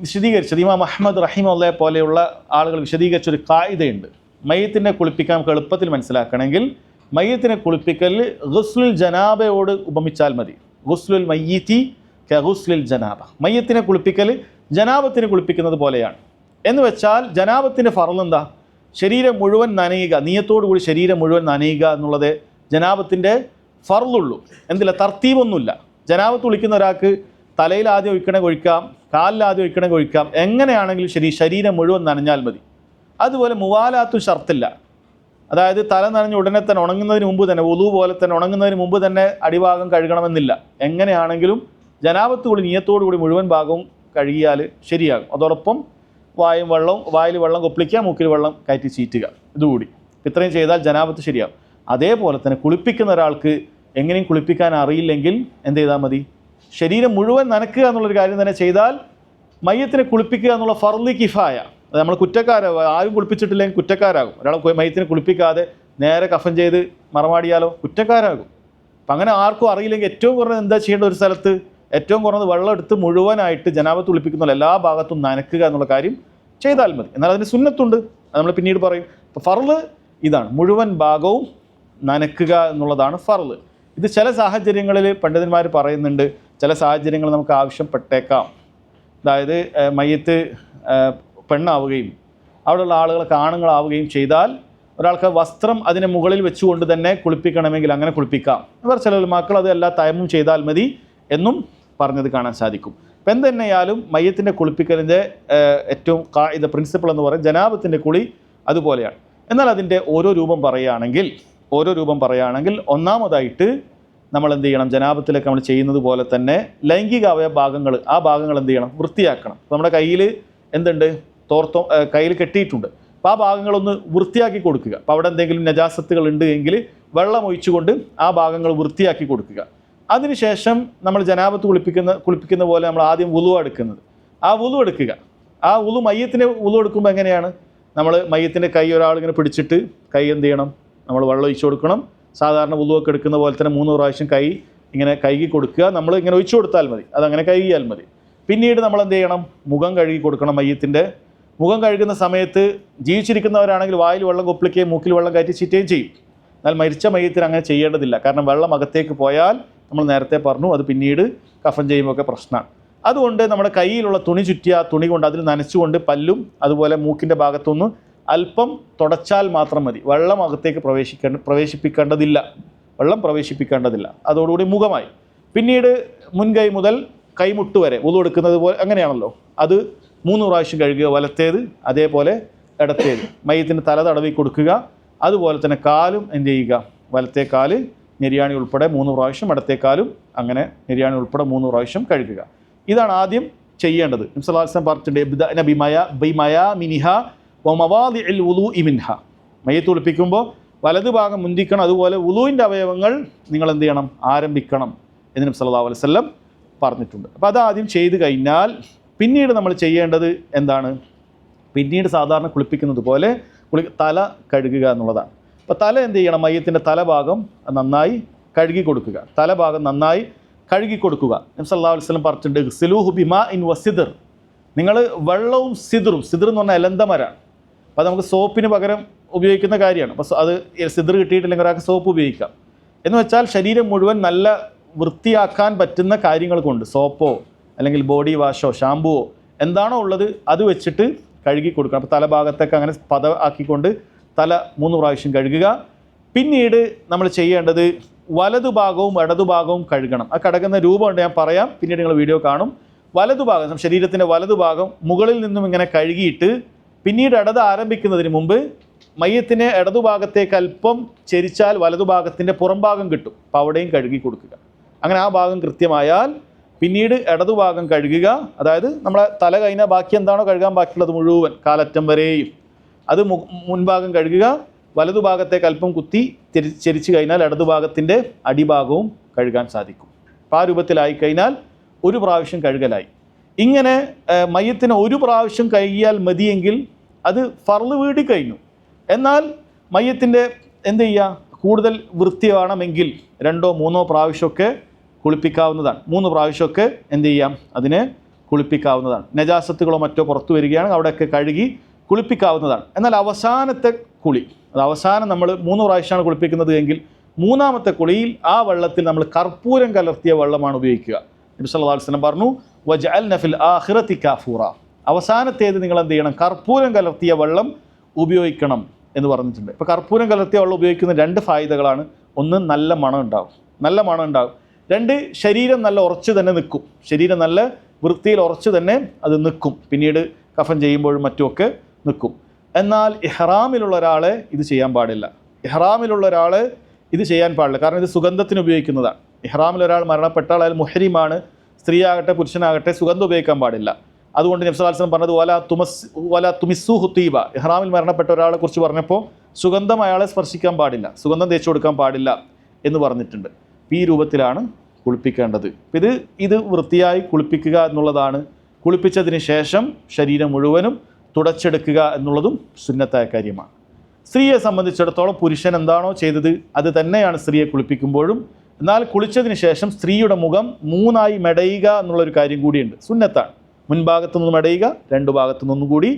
വിശദീകരിച്ചത്, ഇമാം അഹ്മദ് റഹിമഹുള്ളയെ പോലെയുള്ള ആളുകൾ വിശദീകരിച്ചൊരു ഖായിദയുണ്ട്. മയ്യത്തിനെ കുളിപ്പിക്കാൻ നമുക്ക് എളുപ്പത്തിൽ മനസ്സിലാക്കണമെങ്കിൽ മയ്യത്തിനെ കുളിപ്പിക്കൽ ഗുസ്ലുൽ ജനാബയോട് ഉപമിച്ചാൽ മതി. ഗുസ്ലുൽ മയ്യിത്തി കഗുസ്ലുൽ ജനാബ, മയ്യത്തിനെ കുളിപ്പിക്കൽ ജനാബത്തിനെ കുളിപ്പിക്കുന്നത് പോലെയാണ്. എന്ന് വെച്ചാൽ ജനാബത്തിൻ്റെ ഫർള് എന്താ, ശരീരം മുഴുവൻ നനയുക, നിയത്തോടു കൂടി ശരീരം മുഴുവൻ നനയുക എന്നുള്ളത് ജനാബത്തിൻ്റെ ഫർളുള്ളൂ. എന്തില്ല, തർത്തീബൊന്നുമില്ല. ജനാബത്ത് കുളിക്കുന്ന ഒരാൾക്ക് തലയിൽ ആദ്യം ഒഴിക്കണമെങ്കിൽ ഒഴിക്കാം, കാലിൽ ആദ്യം ഒഴിക്കണമെങ്കിൽ ഒഴിക്കാം, എങ്ങനെയാണെങ്കിലും ശരി ശരീരം മുഴുവൻ നനഞ്ഞാൽ മതി. അതുപോലെ മുവാലാത്തും ഷർത്തില്ല. അതായത് തല നനഞ്ഞ് ഉടനെ തന്നെ ഉണങ്ങുന്നതിന് മുമ്പ് തന്നെ വുളു പോലെ തന്നെ ഉണങ്ങുന്നതിന് മുമ്പ് തന്നെ അടിഭാഗം കഴുകണമെന്നില്ല. എങ്ങനെയാണെങ്കിലും ജനാബത്ത് കൂടി നിയത്തോടു കൂടി മുഴുവൻ ഭാഗവും കഴുകിയാൽ ശരിയാകും. അതോടൊപ്പം വായിൽ വെള്ളം കൊപ്പിളിക്കുക, മൂക്കിൽ വെള്ളം കയറ്റി ചീറ്റുക, ഇതുകൂടി ഇത്രയും ചെയ്താൽ ജനാബത്ത് ശരിയാകും. അതേപോലെ തന്നെ കുളിപ്പിക്കുന്ന ഒരാൾക്ക് എങ്ങനെയും കുളിപ്പിക്കാൻ അറിയില്ലെങ്കിൽ എന്ത് ചെയ്താൽ മതി, ശരീരം മുഴുവൻ നനക്കുക എന്നുള്ളൊരു കാര്യം തന്നെ ചെയ്താൽ മയ്യത്തിനെ കുളിപ്പിക്കുക എന്നുള്ള ഫർളി കിഫായ. അത് നമ്മൾ കുറ്റക്കാരാകും. ആരും കുളിപ്പിച്ചിട്ടില്ലെങ്കിൽ കുറ്റക്കാരാകും. ഒരാൾ മയ്യത്തിനെ കുളിപ്പിക്കാതെ നേരെ കഫൻ ചെയ്ത് മറമാടിയാലോ കുറ്റക്കാരാകും. അപ്പം അങ്ങനെ ആർക്കും അറിയില്ലെങ്കിൽ ഏറ്റവും കുറഞ്ഞത് എന്താ ചെയ്യേണ്ട, ഒരു സ്ഥലത്ത് ഏറ്റവും കുറഞ്ഞത് വെള്ളം എടുത്ത് മുഴുവനായിട്ട് ജനാബത്ത് കുളിപ്പിക്കുന്ന എല്ലാ ഭാഗത്തും നനക്കുക എന്നുള്ള കാര്യം ചെയ്താൽ മതി. എന്നാൽ അതിന് സുന്നത്തുണ്ട്, അത് നമ്മൾ പിന്നീട് പറയും. അപ്പോൾ ഫർള് ഇതാണ്, മുഴുവൻ ഭാഗവും നനക്കുക എന്നുള്ളതാണ് ഫർള്. ഇത് ചില സാഹചര്യങ്ങളിൽ പണ്ഡിതന്മാർ പറയുന്നുണ്ട്, ചില സാഹചര്യങ്ങൾ നമുക്ക് ആവശ്യപ്പെട്ടേക്കാം. അതായത് മയ്യത്ത് പെണ്ണാവുകയും അവിടെയുള്ള ആളുകളൊക്കെ ആണുങ്ങളാവുകയും ചെയ്താൽ ഒരാൾക്ക് വസ്ത്രം അതിന് മുകളിൽ വെച്ചുകൊണ്ട് തന്നെ കുളിപ്പിക്കണമെങ്കിൽ അങ്ങനെ കുളിപ്പിക്കാം. ഇവർ ചില മക്കൾ അത് എല്ലാ തയമ്മും ചെയ്താൽ മതി എന്നും പറഞ്ഞത് കാണാൻ സാധിക്കും. അപ്പം എന്തുതന്നെയാലും മയ്യത്തിൻ്റെ കുളിപ്പിക്കലിൻ്റെ ഏറ്റവും ഇത് പ്രിൻസിപ്പിൾ എന്ന് പറയും ജനാബത്തിൻ്റെ കുളി അതുപോലെയാണ്. എന്നാൽ അതിൻ്റെ ഓരോ രൂപം പറയുകയാണെങ്കിൽ ഒന്നാമതായിട്ട് നമ്മൾ എന്ത് ചെയ്യണം, ജനാബത്തിലൊക്കെ നമ്മൾ ചെയ്യുന്നത് പോലെ തന്നെ ലൈംഗിക ഭാഗങ്ങൾ ആ ഭാഗങ്ങൾ എന്ത് ചെയ്യണം, വൃത്തിയാക്കണം. നമ്മുടെ കയ്യിൽ എന്തുണ്ട്, കയ്യിൽ കെട്ടിയിട്ടുണ്ട്, അപ്പോൾ ആ ഭാഗങ്ങളൊന്ന് വൃത്തിയാക്കി കൊടുക്കുക. അപ്പോൾ അവിടെ എന്തെങ്കിലും നജാസത്തുകൾ ഉണ്ട് എങ്കിൽ വെള്ളം ഒഴിച്ചുകൊണ്ട് ആ ഭാഗങ്ങൾ വൃത്തിയാക്കി കൊടുക്കുക. അതിനുശേഷം നമ്മൾ ജനാബത്ത് കുളിപ്പിക്കുന്ന പോലെ നമ്മൾ ആദ്യം വുളു എടുക്കുന്നത്, ആ വുളു എടുക്കുക. ആ വുളു മയ്യത്തിൻ്റെ വുളു എടുക്കുമ്പോൾ എങ്ങനെയാണ്, നമ്മൾ മയ്യത്തിൻ്റെ കൈ ഒരാളിങ്ങനെ പിടിച്ചിട്ട് കൈ എന്ത് ചെയ്യണം, നമ്മൾ വെള്ളം ഒഴിച്ചു കൊടുക്കണം. സാധാരണ വുളുവൊക്കെ എടുക്കുന്ന പോലെ തന്നെ 3 പ്രാവശ്യം കൈ ഇങ്ങനെ കഴുകി കൊടുക്കുക. നമ്മൾ ഇങ്ങനെ ഒഴിച്ചു കൊടുത്താൽ മതി, അതങ്ങനെ കഴുകിയാൽ മതി. പിന്നീട് നമ്മൾ എന്ത് ചെയ്യണം, മുഖം കഴുകി കൊടുക്കണം. മയ്യത്തിൻ്റെ മുഖം കഴുകുന്ന സമയത്ത് ജീവിച്ചിരിക്കുന്നവരാണെങ്കിൽ വായിൽ വെള്ളം കൊപ്പിളിക്കുകയും മൂക്കിൽ വെള്ളം കയറ്റി ചീറ്റുകയും ചെയ്യും. എന്നാൽ മരിച്ച മയ്യത്തിന് അങ്ങനെ ചെയ്യേണ്ടതില്ല. കാരണം വെള്ളം അകത്തേക്ക് പോയാൽ നമ്മൾ നേരത്തെ പറഞ്ഞു അത് പിന്നീട് കഫൻ ചെയ്യുമ്പോൾ ഒക്കെ പ്രശ്നമാണ്. അതുകൊണ്ട് നമ്മുടെ കയ്യിലുള്ള തുണി ചുറ്റിയ തുണി കൊണ്ട് അതിൽ നനച്ചുകൊണ്ട് പല്ലും അതുപോലെ മൂക്കിൻ്റെ ഭാഗത്തുനിന്ന് അല്പം തുടച്ചാൽ മാത്രം മതി. വെള്ളം അകത്തേക്ക് പ്രവേശിപ്പിക്കേണ്ടതില്ല. അതോടുകൂടി മുഖമായി. പിന്നീട് മുൻകൈ മുതൽ കൈമുട്ട് വരെ വുളു എടുക്കുന്നത് പോലെ അങ്ങനെയാണല്ലോ, അത് 3 പ്രാവശ്യം കഴുകുക, വലത്തേത് അതേപോലെ ഇടത്തേത്. മയ്യത്തിന് തല തടവി കൊടുക്കുക. അതുപോലെ തന്നെ കാലും എന്ത് ചെയ്യുക, വലത്തെ കാല് നെരിയാണി ഉൾപ്പെടെ 3 പ്രാവശ്യം, ഇടത്തേക്കാലും അങ്ങനെ നെരിയാണി ഉൾപ്പെടെ 3 പ്രാവശ്യം കഴുകുക. ഇതാണ് ആദ്യം ചെയ്യേണ്ടത്. നബി സല്ലല്ലാഹു അലൈഹി വസല്ലം പറഞ്ഞിട്ടുണ്ട്, മയ്യത്ത് കുളിപ്പിക്കുമ്പോൾ വലത് ഭാഗം മുന്തിക്കണം, അതുപോലെ വുളുവിൻ്റെ അവയവങ്ങൾ നിങ്ങൾ എന്ത് ചെയ്യണം, ആരംഭിക്കണം എന്ന് നബി സല്ലല്ലാഹു അലൈഹി വസല്ലം പറഞ്ഞിട്ടുണ്ട്. അപ്പോൾ അതാദ്യം ചെയ്ത് കഴിഞ്ഞാൽ പിന്നീട് നമ്മൾ ചെയ്യേണ്ടത് എന്താണ്, പിന്നീട് സാധാരണ കുളിപ്പിക്കുന്നത് പോലെ തല കഴുകുക എന്നുള്ളതാണ്. അപ്പോൾ തല എന്ത് ചെയ്യണം, മയ്യത്തിൻ്റെ തലഭാഗം നന്നായി കഴുകി കൊടുക്കുക. തലഭാഗം നന്നായി കഴുകി കൊടുക്കുക. നബി സല്ലല്ലാഹു അലൈഹി വസല്ലം പറഞ്ഞിട്ടുണ്ട്, ഇഗ്സിലൂഹു ബിമാഇൻ വസിദ്ർ, നിങ്ങൾ വെള്ളവും സിദ്റും എന്ന് പറഞ്ഞാൽ എലന്തമരാണ്. അപ്പോൾ നമുക്ക് സോപ്പിന് പകരം ഉപയോഗിക്കുന്ന കാര്യമാണ്. അപ്പോൾ അത് സിദ്ർ കിട്ടിയിട്ടില്ലെങ്കിൽ ഒരാൾക്ക് സോപ്പ് ഉപയോഗിക്കാം. എന്ന് വെച്ചാൽ ശരീരം മുഴുവൻ നല്ല വൃത്തിയാക്കാൻ പറ്റുന്ന കാര്യങ്ങൾ കൊണ്ട് സോപ്പോ അല്ലെങ്കിൽ ബോഡി വാഷോ ഷാമ്പുവോ എന്താണോ ഉള്ളത് അത് വെച്ചിട്ട് കഴുകി കൊടുക്കണം. അപ്പോൾ തലഭാഗത്തൊക്കെ അങ്ങനെ ആക്കിക്കൊണ്ട് തല 3 പ്രാവശ്യം കഴുകുക. പിന്നീട് നമ്മൾ ചെയ്യേണ്ടത് വലതുഭാഗവും ഇടതുഭാഗവും കഴുകണം. ആ കടകുന്ന രൂപമുണ്ട്, ഞാൻ പറയാം, പിന്നീട് നിങ്ങൾ വീഡിയോ കാണും. വലതുഭാഗം, ശരീരത്തിൻ്റെ വലതുഭാഗം മുകളിൽ നിന്നും ഇങ്ങനെ കഴുകിയിട്ട് പിന്നീട് ഇടത് ആരംഭിക്കുന്നതിന് മുമ്പ് മയ്യത്തിനെ ഇടതുഭാഗത്തേക്ക് അല്പം ചെരിച്ചാൽ വലതുഭാഗത്തിൻ്റെ പുറംഭാഗം കിട്ടും. അപ്പോൾ അവിടെയും കഴുകി കൊടുക്കുക. അങ്ങനെ ആ ഭാഗം കൃത്യമായാൽ പിന്നീട് ഇടതുഭാഗം കഴുകുക. അതായത് നമ്മളെ തല കഴിഞ്ഞാൽ ബാക്കി എന്താണോ കഴുകാൻ ബാക്കിയുള്ളത് മുഴുവൻ കാലറ്റം വരെയും അത് മുൻഭാഗം കഴുകുക. വലതുഭാഗത്തേക്ക് അല്പം കുത്തി ചെരിച്ച് കഴിഞ്ഞാൽ ഇടതുഭാഗത്തിൻ്റെ അടിഭാഗവും കഴുകാൻ സാധിക്കും. അപ്പോൾ ആ രൂപത്തിലായി കഴിഞ്ഞാൽ 1 പ്രാവശ്യം കഴുകലായി. ഇങ്ങനെ മയ്യത്തിന് 1 പ്രാവശ്യം കഴുകിയാൽ മതിയെങ്കിൽ അത് ഫർള് വീടി കഴിഞ്ഞു. എന്നാൽ മയ്യത്തിൻ്റെ എന്ത് ചെയ്യുക, കൂടുതൽ വൃത്തി വേണമെങ്കിൽ 2ഓ 3ഓ പ്രാവശ്യമൊക്കെ കുളിപ്പിക്കാവുന്നതാണ്. 3 പ്രാവശ്യമൊക്കെ എന്ത് ചെയ്യാം, അതിനെ കുളിപ്പിക്കാവുന്നതാണ്. നജാസത്തുകളോ മറ്റോ പുറത്തു വരികയാണെങ്കിൽ അവിടെയൊക്കെ കഴുകി കുളിപ്പിക്കാവുന്നതാണ്. എന്നാൽ അവസാനത്തെ കുളി, അത് അവസാനം നമ്മൾ 3 പ്രാവശ്യമാണ് കുളിപ്പിക്കുന്നത് എങ്കിൽ 3ാമത്തെ കുളിയിൽ ആ വെള്ളത്തിൽ നമ്മൾ കർപ്പൂരം കലർത്തിയ വെള്ളമാണ് ഉപയോഗിക്കുക. നബി സല്ലല്ലാഹു അലൈഹി വസല്ലം പറഞ്ഞു, വജഅൽന ഫിൽ ആഖിറതി കാഫൂറ, അവസാനത്തേത് നിങ്ങൾ എന്ത് ചെയ്യണം, കർപ്പൂരം കലർത്തിയ വെള്ളം ഉപയോഗിക്കണം എന്ന് പറഞ്ഞിട്ടുണ്ട്. ഇപ്പോൾ കർപ്പൂരം കലർത്തിയ വെള്ളം ഉപയോഗിക്കുന്ന 2 ഫായിദകളാണ്. ഒന്ന് നല്ല മണം ഉണ്ടാവും, നല്ല മണം ഉണ്ടാവും. രണ്ട്, ശരീരം നല്ല ഉറച്ച് തന്നെ നിൽക്കും, ശരീരം നല്ല വൃത്തിയിൽ ഉറച്ച് തന്നെ അത് നിൽക്കും, പിന്നീട് കഫൻ ചെയ്യുമ്പോഴും മറ്റുമൊക്കെ നിൽക്കും. എന്നാൽ ഇഹ്റാമിലുള്ള ഒരാൾ ഇത് ചെയ്യാൻ പാടില്ല. ഇഹ്റാമിലുള്ള ഒരാൾ ഇത് ചെയ്യാൻ പാടില്ല, കാരണം ഇത് സുഗന്ധത്തിന് ഉപയോഗിക്കുന്നതാണ്. ഇഹ്റാമിൽ ഒരാൾ മരണപ്പെട്ടാൽ അയാൾ മുഹരിമാണ്, സ്ത്രീയാകട്ടെ പുരുഷനാകട്ടെ സുഗന്ധം ഉപയോഗിക്കാൻ പാടില്ല. അതുകൊണ്ട് നബി സല്ലല്ലാഹു അലൈഹി വസല്ലം പറഞ്ഞത് വല തുമിസ്സു ഹുത്തീബ, ഇഹ്റാമിൽ മരണപ്പെട്ട ഒരാളെ കുറിച്ച് പറഞ്ഞപ്പോൾ സുഗന്ധം അയാളെ സ്പർശിക്കാൻ പാടില്ല, സുഗന്ധം തേച്ചു കൊടുക്കാൻ പാടില്ല എന്ന് പറഞ്ഞിട്ടുണ്ട്. ഈ രൂപത്തിലാണ് കുളിപ്പിക്കേണ്ടത്. ഇത് വൃത്തിയായി കുളിപ്പിക്കുക എന്നുള്ളതാണ്. കുളിപ്പിച്ചതിന് ശേഷം ശരീരം മുഴുവനും തുടച്ചെടുക്കുക എന്നുള്ളതും സുന്നത്തായ കാര്യമാണ്. സ്ത്രീയെ സംബന്ധിച്ചിടത്തോളം പുരുഷൻ എന്താണോ ചെയ്തത് അത് തന്നെയാണ് സ്ത്രീയെ കുളിപ്പിക്കുമ്പോഴും. എന്നാൽ കുളിച്ചതിന് ശേഷം സ്ത്രീയുടെ മുഖം 3 മെടയുക എന്നുള്ളൊരു കാര്യം കൂടിയുണ്ട്, സുന്നത്താണ്. മുൻഭാഗത്തു നിന്ന് മെടയുക, 2 ഭാഗത്തു നിന്നും കൂടി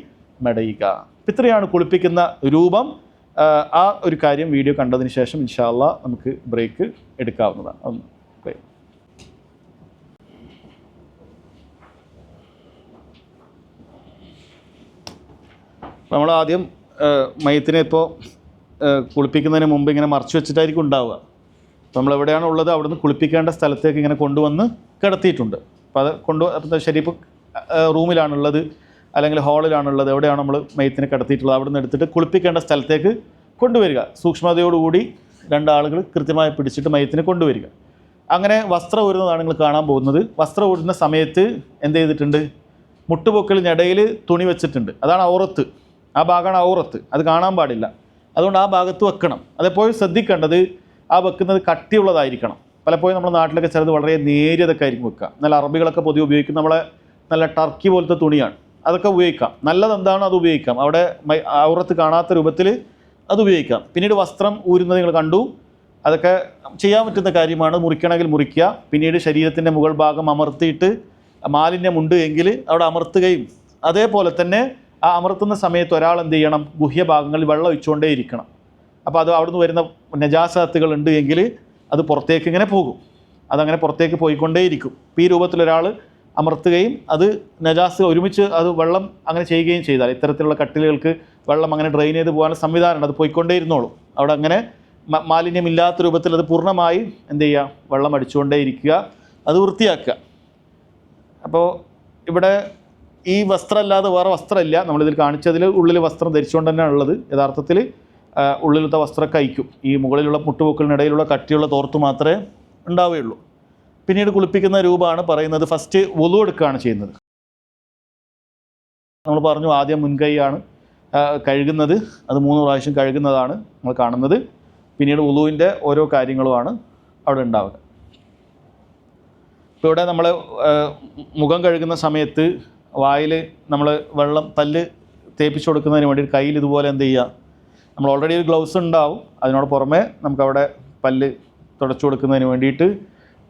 മെടയുക. ഇത്രയാണ് കുളിപ്പിക്കുന്ന രൂപം. ആ ഒരു കാര്യം വീഡിയോ കണ്ടതിന് ശേഷം ഇൻഷാ അല്ലാഹ് നമുക്ക് ബ്രേക്ക് എടുക്കാവുന്നതാണ്. നമ്മൾ ആദ്യം മയ്യത്തിനെ ഇപ്പോൾ കുളിപ്പിക്കുന്നതിന് മുമ്പ് ഇങ്ങനെ മറച്ചു വെച്ചിട്ടായിരിക്കും ഉണ്ടാവുക. നമ്മളെവിടെയാണ് ഉള്ളത് അവിടുന്ന് കുളിപ്പിക്കേണ്ട സ്ഥലത്തേക്ക് ഇങ്ങനെ കൊണ്ടുവന്ന് കിടത്തിയിട്ടുണ്ട്. അപ്പോൾ അത് ശരീഫ് റൂമിലാണുള്ളത് അല്ലെങ്കിൽ ഹാളിലാണുള്ളത്, എവിടെയാണ് നമ്മൾ മയ്യത്തിനെ കിടത്തിയിട്ടുള്ളത് അവിടുന്ന് എടുത്തിട്ട് കുളിപ്പിക്കേണ്ട സ്ഥലത്തേക്ക് കൊണ്ടുവരിക. സൂക്ഷ്മതയോടുകൂടി 2 ആളുകൾ കൃത്യമായി പിടിച്ചിട്ട് മയ്യത്തിനെ കൊണ്ടുവരിക. അങ്ങനെ വസ്ത്രം ഊരുന്നതാണ് നിങ്ങൾ കാണാൻ പോകുന്നത്. വസ്ത്രം ഊരുന്ന സമയത്ത് എന്ത് ചെയ്തിട്ടുണ്ട്, മുട്ടുപൊക്കലിനിടയിൽ തുണി വെച്ചിട്ടുണ്ട്, അതാണ് ഔറത്ത്. ആ ഭാഗമാണ് ഔറത്ത്, അത് കാണാൻ പാടില്ല. അതുകൊണ്ട് ആ ഭാഗത്ത് വെക്കണം. അതെപ്പോഴും ശ്രദ്ധിക്കേണ്ടത് ആ വെക്കുന്നത് കട്ടിയുള്ളതായിരിക്കണം. പലപ്പോഴും നമ്മുടെ നാട്ടിലൊക്കെ ചിലത് വളരെ നേരിയതൊക്കെ ആയിരിക്കും വെക്കുക. നല്ല അറബികളൊക്കെ പൊതുവെ ഉപയോഗിക്കും, നമ്മളെ നല്ല ടർക്കി പോലത്തെ തുണിയാണ്, അതൊക്കെ ഉപയോഗിക്കാം. നല്ലതെന്താണോ അത് ഉപയോഗിക്കാം, അവിടെ ഔറത്ത് കാണാത്ത രൂപത്തിൽ അത് ഉപയോഗിക്കാം. പിന്നീട് വസ്ത്രം ഊരുന്നത് നിങ്ങൾ കണ്ടു, അതൊക്കെ ചെയ്യാൻ പറ്റുന്ന കാര്യമാണ്. മുറിക്കണമെങ്കിൽ മുറിക്കുക. പിന്നീട് ശരീരത്തിൻ്റെ മുകൾ ഭാഗം അമർത്തിയിട്ട് മാലിന്യമുണ്ട് എങ്കിൽ അവിടെ അമർത്തുകയും, അതേപോലെ തന്നെ ആ അമർത്തുന്ന സമയത്ത് ഒരാൾ എന്ത് ചെയ്യണം, ഗുഹ്യഭാഗങ്ങളിൽ വെള്ളം ഒഴിച്ചുകൊണ്ടേ ഇരിക്കണം. അപ്പോൾ അത് അവിടുന്ന് വരുന്ന നജാസാത്തുകൾ ഉണ്ട് എങ്കിൽ അത് പുറത്തേക്ക് ഇങ്ങനെ പോകും, അതങ്ങനെ പുറത്തേക്ക് പോയിക്കൊണ്ടേയിരിക്കും. ഈ രൂപത്തിലൊരാൾ അമർത്തുകയും അത് നജാസ് ഒരുമിച്ച് അത് വെള്ളം അങ്ങനെ ചെയ്യുകയും ചെയ്താൽ ഇത്തരത്തിലുള്ള കട്ടിലുകൾക്ക് വെള്ളം അങ്ങനെ ഡ്രെയിൻ ചെയ്ത് പോകാനുള്ള സംവിധാനമുണ്ട്, അത് പോയിക്കൊണ്ടേ ഇരുന്നോളും. അവിടെ അങ്ങനെ മാലിന്യമില്ലാത്ത രൂപത്തിൽ അത് പൂർണ്ണമായി എന്ത് ചെയ്യുക, വെള്ളം അടിച്ചുകൊണ്ടേ ഇരിക്കുക, അത് വൃത്തിയാക്കുക. അപ്പോൾ ഇവിടെ ഈ വസ്ത്രമല്ലാതെ വേറെ വസ്ത്രമില്ല. നമ്മളിതിൽ കാണിച്ചതിൽ ഉള്ളിൽ വസ്ത്രം ധരിച്ചുകൊണ്ട് തന്നെയാണ് ഉള്ളത്. യഥാർത്ഥത്തിൽ ഉള്ളിലത്തെ വസ്ത്രം കഴിക്കും. ഈ മുകളിലുള്ള മുട്ടുപൊക്കലിനിടയിലുള്ള കട്ടിയുള്ള തോർത്ത് മാത്രമേ ഉണ്ടാവുകയുള്ളൂ. പിന്നീട് കുളിപ്പിക്കുന്ന രൂപമാണ് പറയുന്നത്. ഫസ്റ്റ് വുളു എടുക്കുകയാണ് ചെയ്യുന്നത്. നമ്മൾ പറഞ്ഞു ആദ്യം മുൻകൈയാണ് കഴുകുന്നത്, അത് 3 പ്രാവശ്യം കഴുകുന്നതാണ് നമ്മൾ കാണുന്നത്. പിന്നീട് വുളുവിൻ്റെ ഓരോ കാര്യങ്ങളുമാണ് അവിടെ ഉണ്ടാവുക. ഇപ്പോൾ ഇവിടെ നമ്മൾ മുഖം കഴുകുന്ന സമയത്ത് വായിൽ നമ്മൾ വെള്ളം പല്ല് തേപ്പിച്ച് കൊടുക്കുന്നതിന് വേണ്ടി കയ്യിൽ ഇതുപോലെ എന്ത് ചെയ്യുക, നമ്മൾ ഓൾറെഡി ഒരു ഗ്ലൗസ് ഉണ്ടാവും, അതിനോട് പുറമെ നമുക്കവിടെ പല്ല് തുടച്ചു കൊടുക്കുന്നതിന് വേണ്ടിയിട്ട്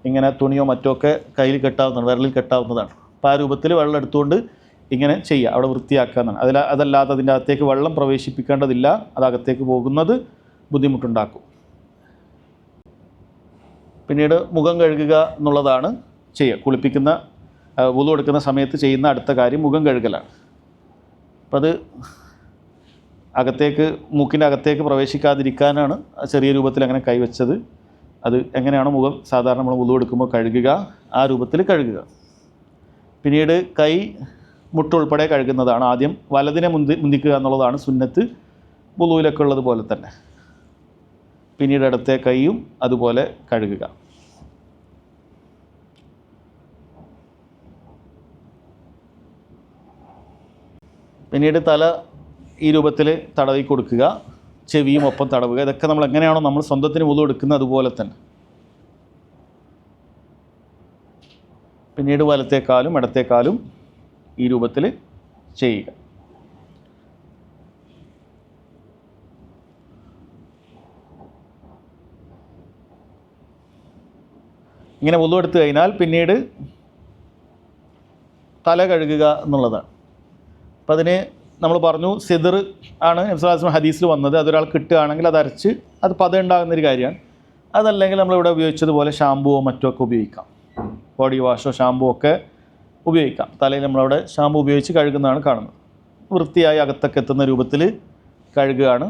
ഇങ്ങനെ തുണിയോ മറ്റോ ഒക്കെ കയ്യിൽ കെട്ടാവുന്നതാണ്, വിരലിൽ കെട്ടാവുന്നതാണ്. അപ്പോൾ ആ രൂപത്തിൽ വെള്ളം എടുത്തുകൊണ്ട് ഇങ്ങനെ ചെയ്യുക, അവിടെ വൃത്തിയാക്കാമെന്നാണ്. അതല്ലാതെ അതിൻ്റെ അകത്തേക്ക് വെള്ളം പ്രവേശിപ്പിക്കേണ്ടതില്ല, അതകത്തേക്ക് പോകുന്നത് ബുദ്ധിമുട്ടുണ്ടാക്കും. പിന്നീട് മുഖം കഴുകുക എന്നുള്ളതാണ് ചെയ്യുക. കുളിപ്പിക്കുന്ന വുളു എടുക്കുന്ന സമയത്ത് ചെയ്യുന്ന അടുത്ത കാര്യം മുഖം കഴുകലാണ്. അപ്പം അത് അകത്തേക്ക് മൂക്കിൻ്റെ അകത്തേക്ക് പ്രവേശിക്കാതിരിക്കാനാണ് ചെറിയ രൂപത്തിൽ അങ്ങനെ കൈവച്ചത്. അത് എങ്ങനെയാണ് മുഖം സാധാരണ നമ്മൾ വുളു എടുക്കുമ്പോൾ കഴുകുക, ആ രൂപത്തിൽ കഴുകുക. പിന്നീട് കൈ മുട്ടുൾപ്പെടെ കഴുകുന്നതാണ്. ആദ്യം വലതിനെ മുന്തിക്കുക എന്നുള്ളതാണ് സുന്നത്ത്, വുളുവിലൊക്കെ ഉള്ളതുപോലെ തന്നെ. പിന്നീട് ഇടത്തെ കൈയും അതുപോലെ കഴുകുക. പിന്നീട് തല ഈ രൂപത്തിൽ തടവി കൊടുക്കുക, ചെവിയും ഒപ്പം തടവുക. ഇതൊക്കെ നമ്മൾ എങ്ങനെയാണോ നമ്മൾ സ്വന്തത്തിന് വുളു എടുക്കുന്നത് അതുപോലെ തന്നെ. പിന്നീട് വലത്തേക്കാലും ഇടത്തേക്കാലും ഈ രൂപത്തിൽ ചെയ്യുക. ഇങ്ങനെ വുളു എടുത്തു കഴിഞ്ഞാൽ പിന്നീട് തല കഴുകുക എന്നുള്ളതാണ്. അപ്പം അതിന് നമ്മൾ പറഞ്ഞു സിദർ ആണ് നബി സല്ലല്ലാഹു അലൈഹി വസല്ലം ഹദീസിൽ വന്നത്. അതൊരാൾ കിട്ടുകയാണെങ്കിൽ അത് അരച്ച് അത് പത ഉണ്ടാകുന്നൊരു കാര്യമാണ്. അതല്ലെങ്കിൽ നമ്മളിവിടെ ഉപയോഗിച്ചതുപോലെ ഷാമ്പുവോ മറ്റോ ഒക്കെ ഉപയോഗിക്കാം, ബോഡി വാഷോ ഷാമ്പുവോ ഒക്കെ ഉപയോഗിക്കാം. തലയിൽ നമ്മളവിടെ ഷാമ്പു ഉപയോഗിച്ച് കഴുകുന്നതാണ് കാണുന്നത്. വൃത്തിയായി അകത്തൊക്കെ എത്തുന്ന രൂപത്തിൽ കഴുകുകയാണ്.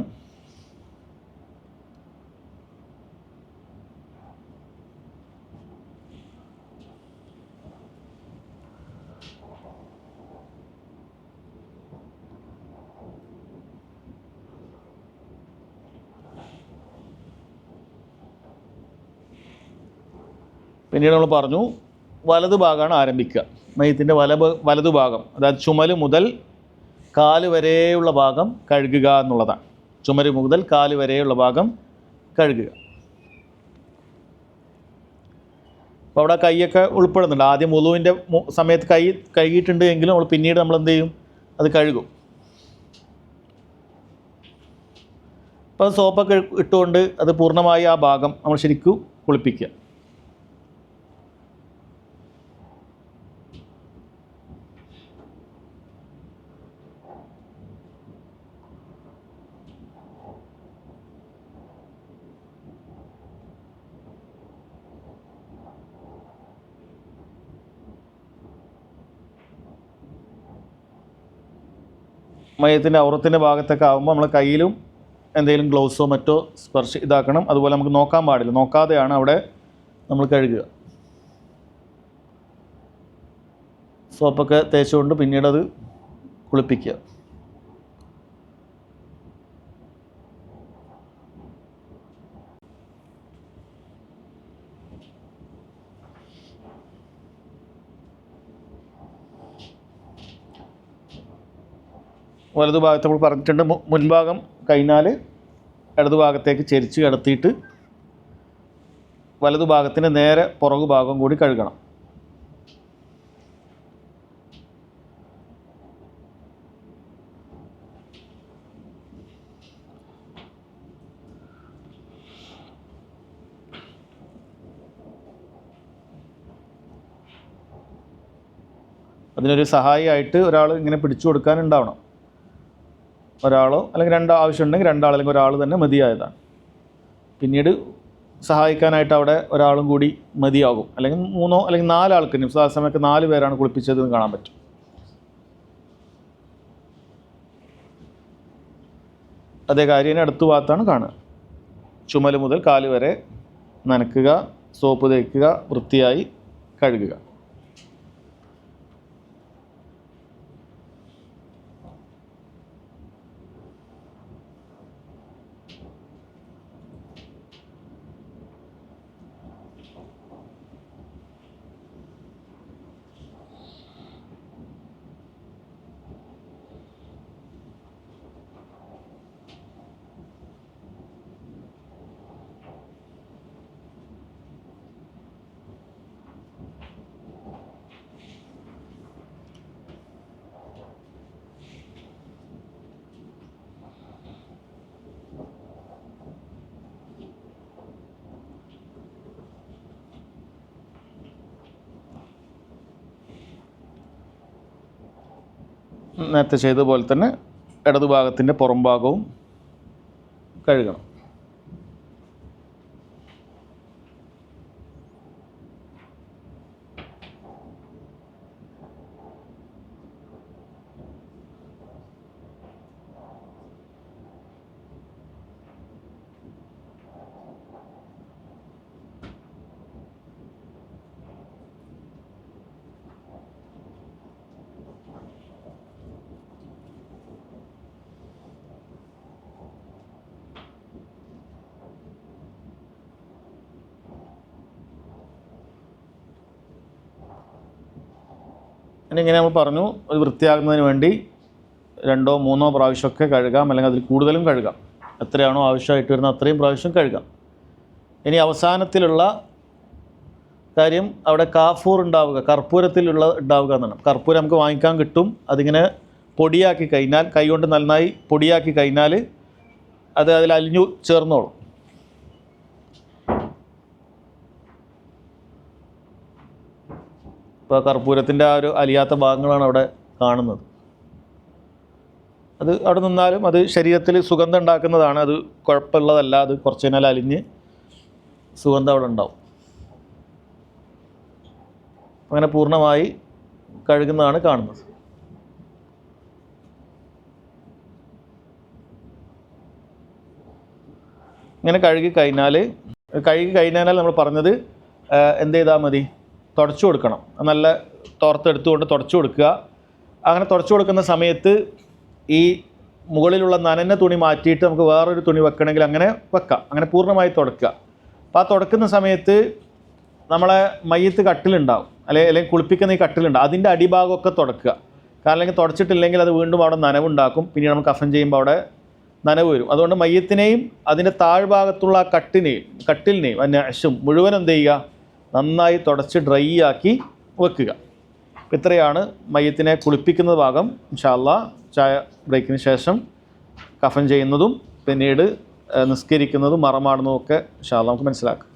പിന്നീട് നമ്മൾ പറഞ്ഞു വലതു ഭാഗമാണ് ആരംഭിക്കുക. മയ്യത്തിൻ്റെ വലതു ഭാഗം, അതായത് ചുമല് മുതൽ കാല് വരെയുള്ള ഭാഗം കഴുകുക എന്നുള്ളതാണ്. ചുമല് മുതൽ കാല് വരെയുള്ള ഭാഗം കഴുകുക. അപ്പോൾ അവിടെ കൈയൊക്കെ ഉൾപ്പെടുന്നുണ്ട്. ആദ്യം വുളുവിൻ്റെ സമയത്ത് കൈ കഴുകിയിട്ടുണ്ട് എങ്കിലും നമ്മൾ പിന്നീട് നമ്മൾ എന്ത് ചെയ്യും, അത് കഴുകും. അപ്പോൾ സോപ്പൊക്കെ ഇട്ടുകൊണ്ട് അത് പൂർണ്ണമായി ആ ഭാഗം നമ്മൾ ശരിക്കും കുളിപ്പിക്കുക. മയ്യത്തിൻ്റെ ഔറത്തിൻ്റെ ഭാഗത്തൊക്കെ ആകുമ്പോൾ നമ്മൾ കയ്യിലും എന്തെങ്കിലും ഗ്ലൗസോ മറ്റോ ഇതാക്കണം. അതുപോലെ നമുക്ക് നോക്കാൻ പാടില്ല, നോക്കാതെയാണ് അവിടെ നമ്മൾ കഴുകുക. സോപ്പൊക്കെ തേച്ചുകൊണ്ട് പിന്നീടത് കുളിപ്പിക്കുക. വലതുഭാഗത്ത് നമ്മൾ പറഞ്ഞിട്ടുണ്ട്, മുൻഭാഗം കഴിഞ്ഞാൽ ഇടതുഭാഗത്തേക്ക് ചെരിച്ച് കിടത്തിയിട്ട് വലതുഭാഗത്തിൻ്റെ നേരെ പുറകു ഭാഗം കൂടി കഴുകണം. അതിനൊരു സഹായിയായിട്ട് ഒരാൾ ഇങ്ങനെ പിടിച്ചു കൊടുക്കാനുണ്ടാവണം. ഒരാളോ അല്ലെങ്കിൽ ആവശ്യമുണ്ടെങ്കിൽ രണ്ടാൾ അല്ലെങ്കിൽ ഒരാൾ തന്നെ മതിയായതാണ്. പിന്നീട് സഹായിക്കാനായിട്ട് അവിടെ ഒരാളും കൂടി മതിയാകും. അല്ലെങ്കിൽ 3 അല്ലെങ്കിൽ 4 ആൾക്ക്, ആ സമയത്ത് 4 പേരാണ് കുളിപ്പിച്ചതെന്ന് കാണാൻ പറ്റും. അതേ കാര്യം അടുത്ത ഭാഗത്താണ് കാണുക. ചുമല് മുതൽ കാല് വരെ നനയ്ക്കുക, സോപ്പ് തേക്കുക, വൃത്തിയായി കഴുകുക. നേരത്തെ ചെയ്ത പോലെ തന്നെ ഇടതുഭാഗത്തിൻ്റെ പുറം ഭാഗവും കഴുകണം. ഇങ്ങനെ നമ്മൾ പറഞ്ഞു, അത് വൃത്തിയാകുന്നതിന് വേണ്ടി 2 or 3 പ്രാവശ്യമൊക്കെ കഴുകാം, അല്ലെങ്കിൽ അതിൽ കൂടുതലും കഴുകാം. എത്രയാണോ ആവശ്യമായിട്ട് വരുന്നത് അത്രയും പ്രാവശ്യം കഴുകാം. ഇനി അവസാനത്തിലുള്ള കാര്യം അവിടെ കാഫൂർ ഉണ്ടാവുക, കർപ്പൂരത്തിലുള്ള ഉണ്ടാവുക എന്നാണ്. കർപ്പൂരം നമുക്ക് വാങ്ങിക്കാൻ കിട്ടും. അതിങ്ങനെ പൊടിയാക്കി കഴിഞ്ഞാൽ, കൈകൊണ്ട് നന്നായി പൊടിയാക്കി കഴിഞ്ഞാൽ അത് അതിൽ അലിഞ്ഞു ചേർന്നോളും. ഇപ്പോൾ കർപ്പൂരത്തിൻ്റെ ആ ഒരു അലിയാത്ത ഭാഗങ്ങളാണ് അവിടെ കാണുന്നത്. അത് അവിടെ നിന്നാലും അത് ശരീരത്തിൽ സുഗന്ധം ഉണ്ടാക്കുന്നതാണ്. അത് കുഴപ്പമുള്ളതല്ല. അത് കുറച്ച് കഴിഞ്ഞാൽ അലിഞ്ഞ് സുഗന്ധം അവിടെ ഉണ്ടാവും. അങ്ങനെ പൂർണ്ണമായി കഴുകുന്നതാണ് കാണുന്നത്. ഇങ്ങനെ കഴുകി കഴിഞ്ഞാൽ നമ്മൾ പറഞ്ഞത് എന്ത് ചെയ്താൽ മതി, തുടച്ചു കൊടുക്കണം. നല്ല തോർത്തെടുത്തുകൊണ്ട് തുടച്ചു കൊടുക്കുക. അങ്ങനെ തുടച്ചു കൊടുക്കുന്ന സമയത്ത് ഈ മുകളിലുള്ള നനഞ്ഞ തുണി മാറ്റിയിട്ട് നമുക്ക് വേറൊരു തുണി വെക്കണമെങ്കിൽ അങ്ങനെ വെക്കാം. അങ്ങനെ പൂർണ്ണമായി തുടക്കുക. അപ്പോൾ ആ തുടക്കുന്ന സമയത്ത് നമ്മളെ മയ്യത്ത് കട്ടിലുണ്ടാവും, അല്ലെങ്കിൽ കുളിപ്പിക്കുന്ന ഈ കട്ടിലുണ്ടാവും, അതിൻ്റെ അടിഭാഗമൊക്കെ തുടക്കുക. കാരണം അല്ലെങ്കിൽ തുടച്ചിട്ടില്ലെങ്കിൽ അത് വീണ്ടും അവിടെ നനവുണ്ടാക്കും, പിന്നീട് നമുക്ക് കഫൻ ചെയ്യുമ്പോൾ അവിടെ നനവ് വരും. അതുകൊണ്ട് മയ്യത്തിനെയും അതിൻ്റെ താഴ്ഭാഗത്തുള്ള ആ കട്ടിലിനെയും അതിൻ്റെ അശും മുഴുവൻ എന്ത് ചെയ്യുക, നന്നായി തുടച്ച് ഡ്രൈ ആക്കി വെക്കുക. ഇത്രയാണ് മയ്യത്തിനെ കുളിപ്പിക്കുന്ന ഭാഗം. ഇൻഷാ അല്ലാഹ് ചായ ബ്രേക്കിന് ശേഷം കഫൻ ചെയ്യുന്നതും പിന്നീട് നിസ്കരിക്കുന്നതും മറമാടുന്നതും ഒക്കെ ഇൻഷാ അല്ലാഹ് നമുക്ക് മനസ്സിലാക്കാം.